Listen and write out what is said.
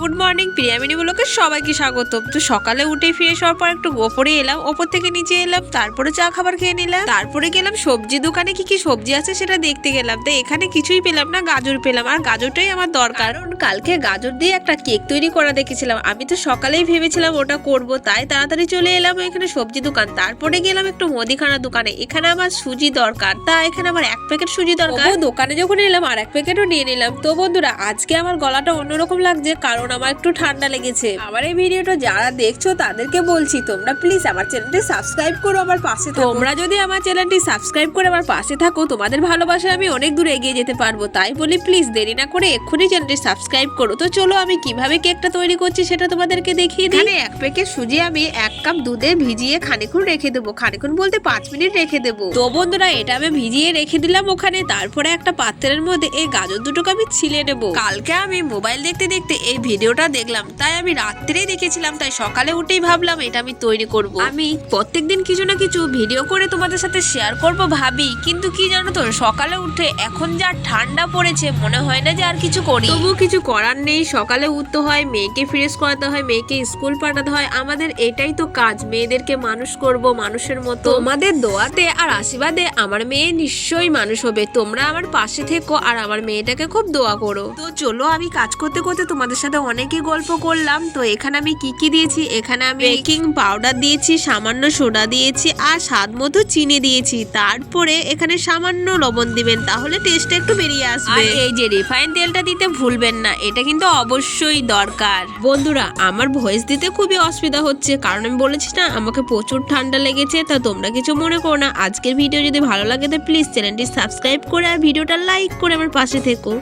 Good morning প্রিয়ামিনী ব্লগে সবাইকে স্বাগত। তো সকালে উঠে ফ্রেশ হওয়ার পর একটু ওপরে এলাম, ওপর থেকে নিচে এলাম, তারপরে চা খাবার খেয়ে নিলাম, তারপরে গেলাম সবজি দোকানে কি কি সবজি আছে সেটা দেখতে গেলাম। তো এখানে কিছুই পেলাম না, গাজর পেলাম, আর গাজরটাই আমার দরকার, কারণ কালকে গাজর দিয়ে একটা কেক তৈরি করা দেখেছিলাম। আমি তো সকালেই ভেবেছিলাম ওটা করব, তাই তাড়াতাড়ি চলে এলাম এখানে সবজি দোকান। তারপরে গেলাম একটু মুদিখানা দোকানে, এখানে আমার সুজি দরকার, তা এখানে আমার 1 প্যাকেট সুজি দরকার। দোকানে যখন এলাম আর 1 প্যাকেটও নিয়ে নিলাম। তো বন্ধুরা, আজকে আমার গলাটা অন্যরকম লাগছে, কারণ আমার একটু ঠান্ডা লেগেছে। আমার এই ভিডিওটা যারা দেখছো তাদেরকে বলছি, তোমরা প্লিজ আমার চ্যানেলটি সাবস্ক্রাইব করো, আমার পাশে থাকো। তোমরা যদি আমার চ্যানেলটি সাবস্ক্রাইব করে আমার পাশে থাকো, তোমাদের ভালোবাসায় আমি অনেক দূর এগিয়ে যেতে পারবো। তাই বলি প্লিজ দেরি না করে এক্ষুনি চ্যানেলটি সাবস্ক্রাইব করো। তো চলো আমি কিভাবে কেকটা তৈরি করছি সেটা তোমাদেরকে দেখিয়ে দিই। এখানে 1 প্যাকেট সুজি আমি 1 কাপ দুধে ভিজিয়ে খানিকক্ষণ রেখে দেবো, খানিকক্ষণ বলতে 5 মিনিট রেখে দেবো। তো বন্ধুরা, এটা আমি ভিজিয়ে রেখে দিলাম ওখানে। তারপরে একটা পাত্রের মধ্যে এই গাজর দুটোকে আমি ছিলে নেবো। কালকে আমি মোবাইল দেখতে দেখতে এই ভিডিওটা দেখলাম, তাই আমি রাত্রেই দেখেছিলাম, তাই সকালে উঠেই ভাবলাম এটা আমি তৈরি করব। আমি প্রত্যেকদিন কিছু না কিছু ভিডিও করে তোমাদের সাথে শেয়ার করব ভাবি, কিন্তু কি জানো তো, সকালে উঠে এখন যা ঠান্ডা পড়েছে মনে হয় না যে আর কিছু করি। তবু কিছু করার নেই, সকালে উঠতে হয়, মেয়েকে ফ্রেশ করাতে হয়, মেয়েকে স্কুল পাঠাতে হয়। আমাদের এটাই তো কাজ, মেয়েদেরকে মানুষ করব মানুষের মতো। তোমাদের দোয়াতে আর আশীর্বাদে আমার মেয়ে নিশ্চয়ই মানুষ হবে। তোমরা আমার পাশে থেকো আর আমার মেয়েটাকে খুব দোয়া করো। তো চলো, আমি কাজ করতে করতে তোমাদের সাথে অনেকই গল্প করলাম। তো এখানে আমি কি কি দিয়েছি, এখানে আমি বেকিং পাউডার দিয়েছি, সামান্য সোডা দিয়েছি, আর স্বাদ মতো চিনি দিয়েছি। তারপরে এখানে সামান্য লবণ দিবেন, তাহলে টেস্টটা একটু বেরিয়ে আসবে। আর এই যে রিফাইন তেলটা দিতে ভুলবেন না, এটা কিন্তু অবশ্যই দরকার। বন্ধুরা, আমার ভয়েস দিতে খুবই অসুবিধা হচ্ছে, কারণ আমি বলেছি না আমাকে প্রচুর ঠান্ডা লেগেছে। তা তোমরা কিছু মনে করো না। আজকের ভিডিও যদি ভালো লাগে তো প্লিজ চ্যানেলটি সাবস্ক্রাইব করে আর ভিডিওটা লাইক করে আমার পাশে থেকো।